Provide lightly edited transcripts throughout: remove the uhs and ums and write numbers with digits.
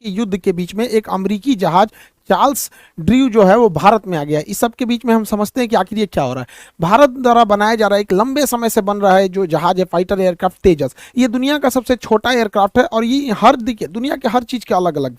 के युद्ध के बीच में एक अमेरिकी जहाज चार्ल्स ड्रू जो है वो भारत में आ गया। इस सब के बीच में हम समझते हैं कि आखिर ये क्या हो रहा है। भारत द्वारा बनाया जा रहा है, एक लंबे समय से बन रहा है जो जहाज है फाइटर एयरक्राफ्ट तेजस। ये दुनिया का सबसे छोटा एयरक्राफ्ट है और ये हर दिखे दुनिया के हर चीज़ के अलग अलग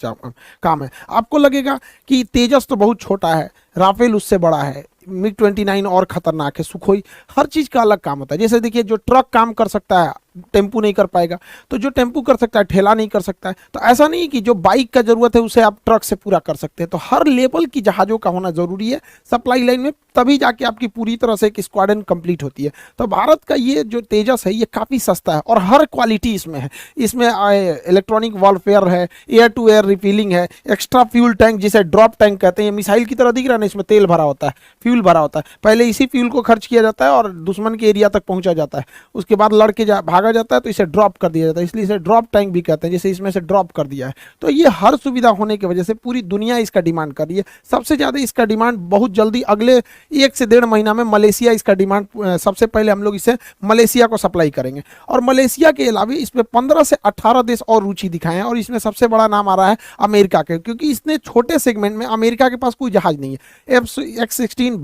काम है। आपको लगेगा कि तेजस तो बहुत छोटा है, राफेल उससे बड़ा है, मिग 29 और खतरनाक है, सुखोई, हर चीज़ का अलग काम होता है। जैसे देखिए जो ट्रक काम कर सकता है टेम्पू नहीं कर पाएगा, तो जो टेम्पू कर सकता है ठेला नहीं कर सकता है। तो ऐसा नहीं कि जो बाइक का जरूरत है उसे आप ट्रक से पूरा कर सकते हैं। तो हर लेवल की जहाज़ों का होना जरूरी है सप्लाई लाइन में, तभी जाके आपकी पूरी तरह से एक स्क्वाड्रन कंप्लीट होती है। तो भारत का ये जो तेजस है ये काफ़ी सस्ता है और हर क्वालिटी इसमें है। इसमें इलेक्ट्रॉनिक वॉरफेयर है, एयर टू एयर रिफिलिंग है, एक्स्ट्रा फ्यूल टैंक जिसे ड्रॉप टैंक कहते हैं, ये मिसाइल की तरह दिख रहा है ना, इसमें तेल भरा होता है, फ्यूल भरा होता है। पहले इसी फ्यूल को खर्च किया जाता है और दुश्मन के एरिया तक पहुंचा जाता है, उसके बाद लड़के भागा जाता है तो इसे ड्रॉप कर दिया जाता है, इसलिए इसे ड्रॉप टैंक भी कहते हैं। जैसे इसमें से ड्रॉप कर दिया है, तो ये हर सुविधा होने की वजह से पूरी दुनिया इसका डिमांड कर रही है। सबसे ज़्यादा इसका डिमांड बहुत जल्दी अगले 1 से 1.5 महीना में मलेशिया इसका डिमांड, सबसे पहले हम लोग इसे मलेशिया को सप्लाई करेंगे। और मलेशिया के अलावा इसमें 15 से 18 देश और रुचि दिखाए हैं और इसमें सबसे बड़ा नाम आ रहा है अमेरिका के, क्योंकि इसने छोटे सेगमेंट में अमेरिका के पास कोई जहाज नहीं है। F-16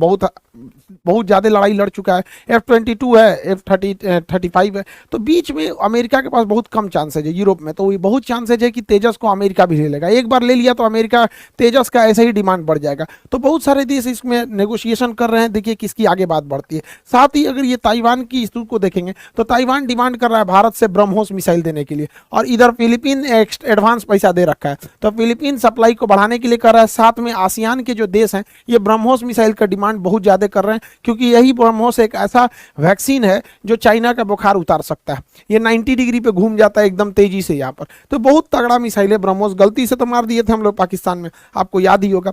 बहुत ज़्यादा लड़ाई लड़ चुका है, F-22 है, F-35 है, तो बीच में अमेरिका के पास बहुत कम चांसेज है। यूरोप में तो ये बहुत चांसेज है कि तेजस को अमेरिका भी ले लेगा। एक बार ले लिया तो अमेरिका तेजस का ऐसे ही डिमांड बढ़ जाएगा। तो बहुत सारे देश इसमें नेगोशिएशन कर रहे हैं, देखिए किसकी आगे बात बढ़ती है। साथ ही अगर ये ताइवान की इशू को देखेंगे तो ताइवान डिमांड कर रहा है भारत से ब्रह्मोस मिसाइल देने के लिए, और इधर फिलीपीन एडवांस पैसा दे रखा है, तो फिलीपीन सप्लाई को बढ़ाने के लिए कर रहा है। साथ में आसियान के जो देश हैं ये ब्रह्मोस मिसाइल का डिमांड बहुत ज़्यादा कर रहे हैं, क्योंकि यही ब्रह्मोस एक ऐसा वैक्सीन है जो चाइना का बुखार उतार सकता है। ये 90 डिग्री पे घूम जाता है एकदम तेजी से यहाँ पर। तो बहुत तगड़ा मिसाइल है ब्रह्मोस। गलती से तो मार दिए थे हम लोग पाकिस्तान में, आपको याद ही होगा।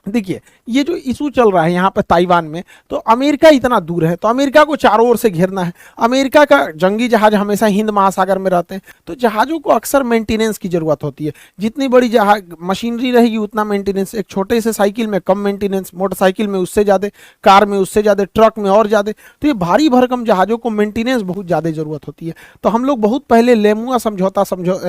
देखिए ये जो इशू चल रहा है यहाँ पे ताइवान में, तो अमेरिका इतना दूर है तो अमेरिका को चारों ओर से घेरना है। अमेरिका का जंगी जहाज हमेशा हिंद महासागर में रहते हैं, तो जहाज़ों को अक्सर मेंटेनेंस की ज़रूरत होती है। जितनी बड़ी जहाज मशीनरी रहेगी उतना मेंटेनेंस। एक छोटे से साइकिल में कम मेंटेनेंस, मोटरसाइकिल में उससे ज़्यादा, कार में उससे ज़्यादा, ट्रक में और ज़्यादा। तो ये भारी भरकम जहाज़ों को मेंटेनेंस बहुत ज़्यादा ज़रूरत होती है। तो हम लोग बहुत पहले लेमुआ समझौता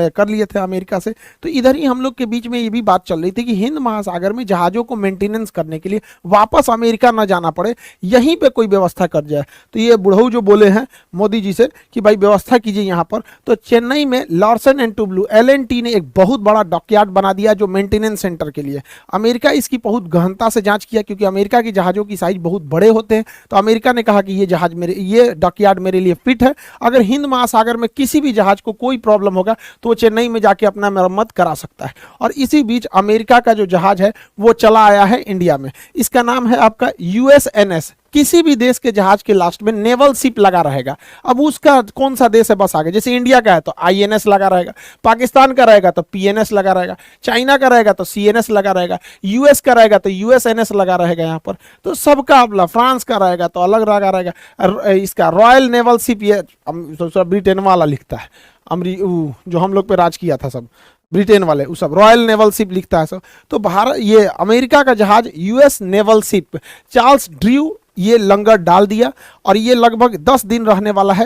कर लिए थे अमेरिका से। तो इधर ही हम लोग के बीच में ये भी बात चल रही थी कि हिंद महासागर में जहाज़ों को मेंटेनेंस करने के लिए वापस अमेरिका ना जाना पड़े, यहीं पे कोई व्यवस्था कर जाए। तो ये बुढ़ऊ जो बोले हैं मोदी जी से कि भाई व्यवस्था कीजिए यहाँ पर, तो चेन्नई में लार्सन एंड टुब्लू LNT ने एक बहुत बड़ा डॉकयार्ड बना दिया जो मेंटेनेंस सेंटर के लिए। अमेरिका इसकी बहुत गहनता से जांच किया, क्योंकि अमेरिका के जहाज़ों की साइज बहुत बड़े होते हैं। तो अमेरिका ने कहा कि ये डॉकयार्ड मेरे लिए फिट है, अगर हिंद महासागर में किसी भी जहाज को कोई प्रॉब्लम होगा तो वो चेन्नई में जाके अपना मरम्मत करा सकता है। और इसी बीच अमेरिका का जो जहाज है वो चला आया है इंडिया में। इसका नाम है आपका USNS। किसी भी देश के जहाज के लास्ट में नेवल शिप लगा रहेगा। अब उसका कौन सा देश है बस आगे, जैसे इंडिया का है तो INS लगा रहेगा, पाकिस्तान का रहेगा तो PNS लगा रहेगा, चाइना का रहेगा तो CNS लगा रहेगा, US का रहेगा तो USNS लगा रहेगा यहाँ पर। तो सबका अपना, फ्रांस का रहेगा तो अलग लगा रहेगा। इसका रॉयल नेवल शिप, ये ब्रिटेन वाला लिखता है, जो हम लोग पे राज किया था सब ब्रिटेन वाले, वो सब रॉयल नेवल शिप लिखता है सब। तो भारत, ये अमेरिका का जहाज US naval ship Charles Drew ये लंगर डाल दिया और ये लगभग 10 दिन रहने वाला है।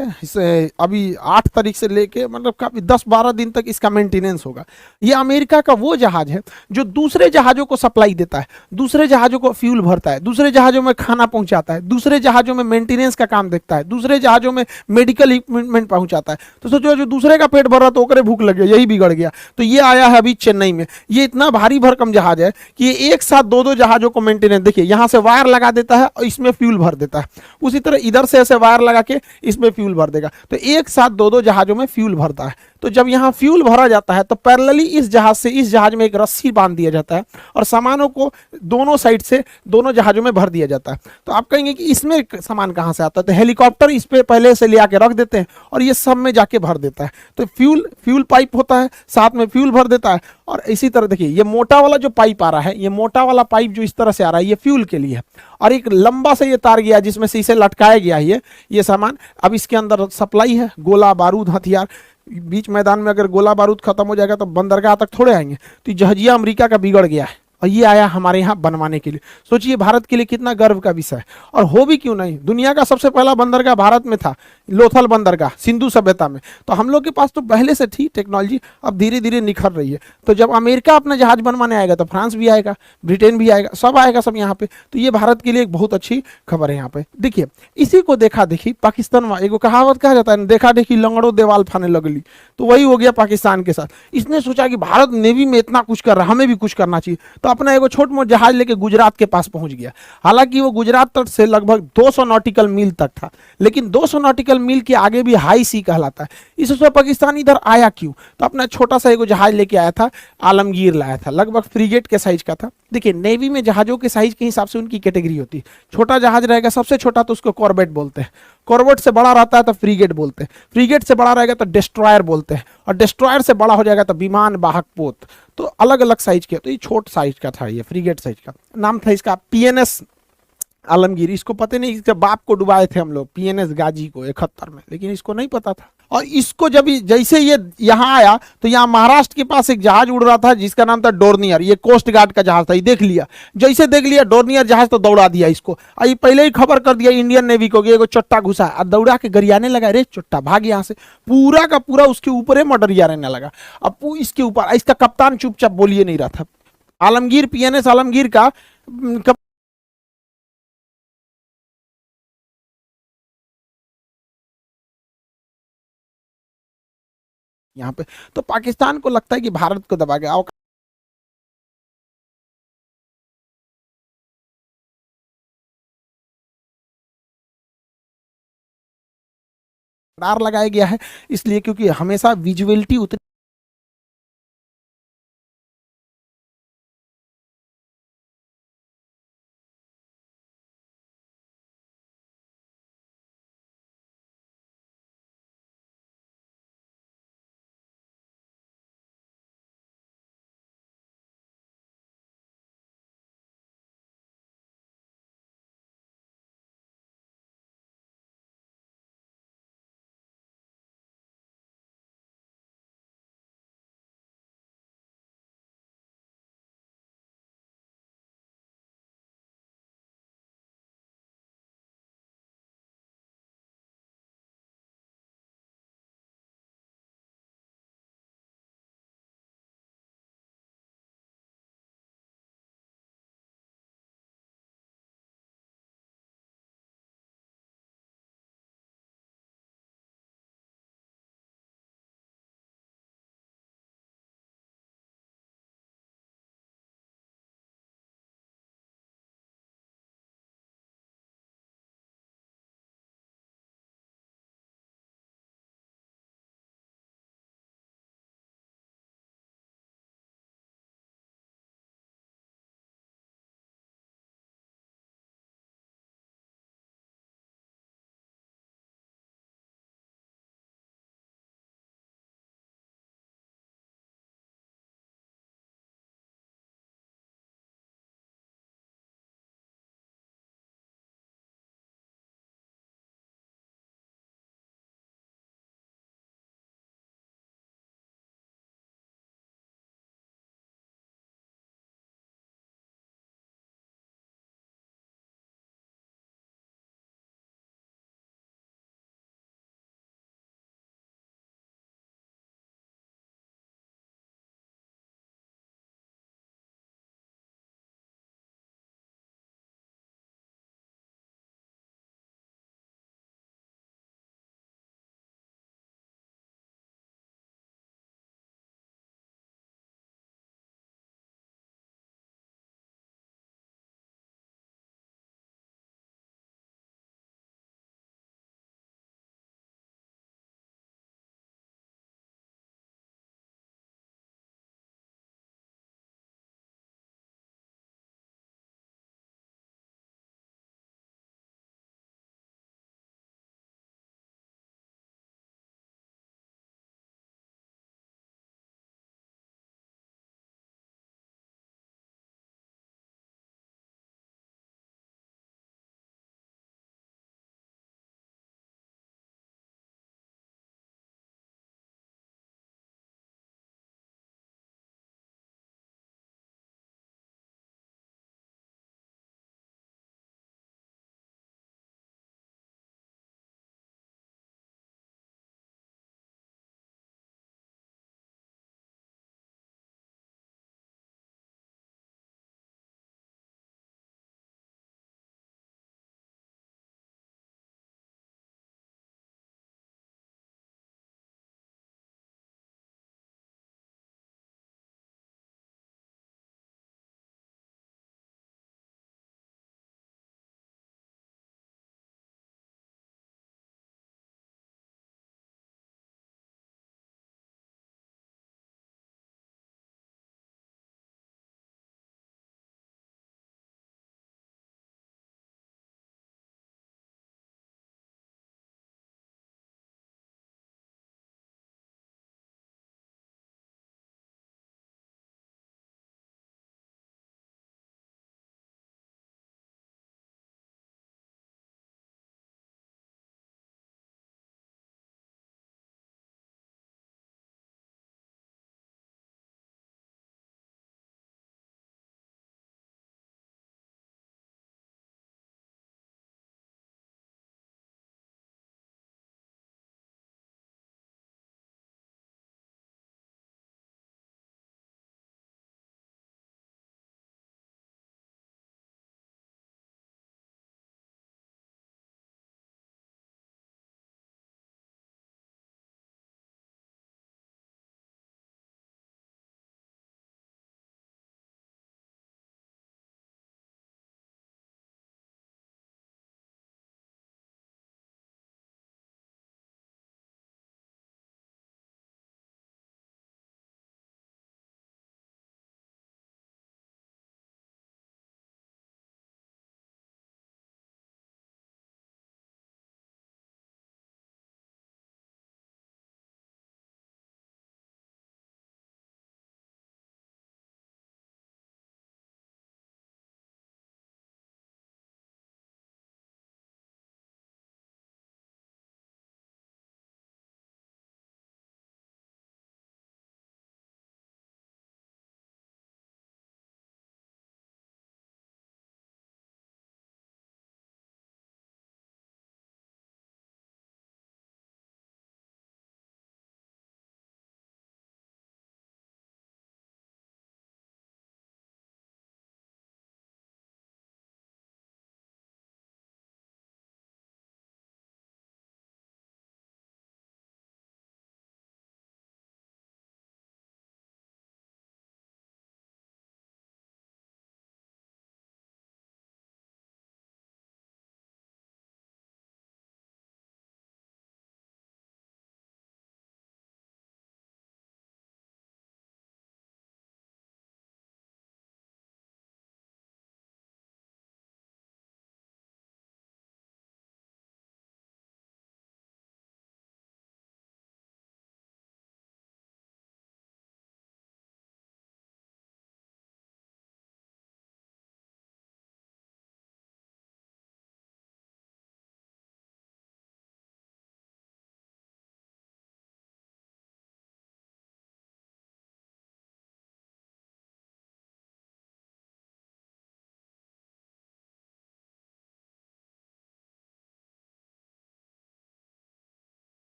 अभी 8 तारीख से लेके मतलब काफ़ी 10-12 दिन तक इसका मेंटेनेंस होगा। ये अमेरिका का वो जहाज है जो दूसरे जहाज़ों को सप्लाई देता है, दूसरे जहाज़ों को फ्यूल भरता है, दूसरे जहाज़ों में खाना पहुंचाता है, दूसरे जहाज़ों में मेंटेनेंस का काम देखता है, दूसरे जहाज़ों में मेडिकल इक्विपमेंट पहुँचाता है। तो सोचो जो दूसरे का पेट भर रहा तो ओकरे भूख लग गया, यही बिगड़ गया। तो ये आया है अभी चेन्नई में। ये इतना भारी भरकम जहाज है कि ये एक साथ 2-2 जहाज़ों को मेंटेनेंस, देखिए यहाँ से वायर लगा देता है और इसमें फ्यूल भर देता है, उसी तरह इधर से ऐसे वायर लगा के इसमें फ्यूल भर देगा। तो एक साथ 2-2 जहाज़ों में फ्यूल भरता है। तो जब यहाँ फ्यूल भरा जाता है तो पैरेलली इस जहाज से इस जहाज में एक रस्सी बांध दिया जाता है और सामानों को दोनों साइड से दोनों जहाज़ों में भर दिया जाता है। तो आप कहेंगे कि इसमें सामान कहाँ से आता है, तो हेलीकॉप्टर इस पे पहले से ले आके रख देते हैं और ये सब में जाके भर देता है। तो फ्यूल पाइप होता है, साथ में फ्यूल भर देता है। और इसी तरह देखिए ये मोटा वाला जो पाइप आ रहा है, ये मोटा वाला पाइप जो इस तरह से आ रहा है ये फ्यूल के लिए है, और एक लंबा से ये तार गया जिसमें से इसे लटकाया गया है ये सामान। अब इसके अंदर सप्लाई है, गोला बारूद हथियार। बीच मैदान में अगर गोला बारूद खत्म हो जाएगा तो बंदरगाह तक थोड़े आएंगे। तो जहाजिया अमेरिका का बिगड़ गया है, और ये आया हमारे यहाँ बनवाने के लिए। सोचिए भारत के लिए कितना गर्व का विषय है। और हो भी क्यों नहीं, दुनिया का सबसे पहला बंदरगाह भारत में था, लोथल बंदरगाह सिंधु सभ्यता में। तो हम लोग के पास तो पहले से थी टेक्नोलॉजी, अब धीरे धीरे निखर रही है। तो जब अमेरिका अपना जहाज बनवाने आएगा तो फ्रांस भी आएगा, ब्रिटेन भी आएगा, सब आएगा सब यहाँ पे। तो ये भारत के लिए एक बहुत अच्छी खबर है यहाँ पे। देखिए इसी को देखा देखी पाकिस्तान में एगो कहावत कहा जाता है, देखा देखी लंगड़ो देवाल फाने लगली, तो वही हो गया पाकिस्तान के साथ। इसने सोचा कि भारत नेवी में इतना कुछ कर रहा, हमें भी कुछ करना चाहिए, तो अपना एगो छोट मोट जहाज लेके गुजरात के पास पहुंच गया। हालांकि वो गुजरात तट से लगभग 200 नॉटिकल मील तक था, लेकिन 200 नॉटिकल मील के आगे भी हाई सी कहलाता है। इससे पाकिस्तान इधर आया क्यों, तो अपना छोटा सा एगो जहाज लेके आया था, आलमगीर लाया था, लगभग फ्रीगेट के साइज का था। देखिए नेवी में जहाजों के साइज के हिसाब से उनकी कैटेगरी होती है। छोटा जहाज रहेगा सबसे छोटा तो उसको कॉर्वेट बोलते हैं, कॉर्वेट से बड़ा रहता है तो फ्रीगेट बोलते हैं, फ्रीगेट से बड़ा रहेगा तो डिस्ट्रॉयर बोलते हैं, और डिस्ट्रॉयर से बड़ा हो जाएगा तो विमान वाहक पोत। तो अलग अलग साइज के, तो ये छोट साइज का था, ये फ्रीगेट साइज का। नाम था इसका पीएनएस आलमगीर। इसको पता नहीं, इसके बाप को डुबाए थे हम लोग पीएनएस गाजी को 71 में, लेकिन इसको नहीं पता था। और इसको जब जैसे ये यहाँ आया तो यहाँ महाराष्ट्र के पास एक जहाज उड़ रहा था जिसका नाम था डोर्नियर, ये कोस्ट गार्ड का जहाज था। ये देख लिया, जैसे देख लिया डोर्नियर जहाज तो दौड़ा दिया इसको। ये पहले ही खबर कर दिया इंडियन नेवी को कि एगो चट्टा घुसा, और दौड़ा के गरियाने लगा, रे चट्टा भाग यहाँ से, पूरा का पूरा उसके ऊपर ही मडरिया रहने लगा। अब इसके ऊपर इसका कप्तान चुपचाप बोलिए नहीं रहा था। आलमगीर पीएनएस आलमगीर का यहाँ पे, तो पाकिस्तान को लगता है कि भारत को दबा गया। लगाया गया है इसलिए क्योंकि हमेशा विजुअलिटी उतनी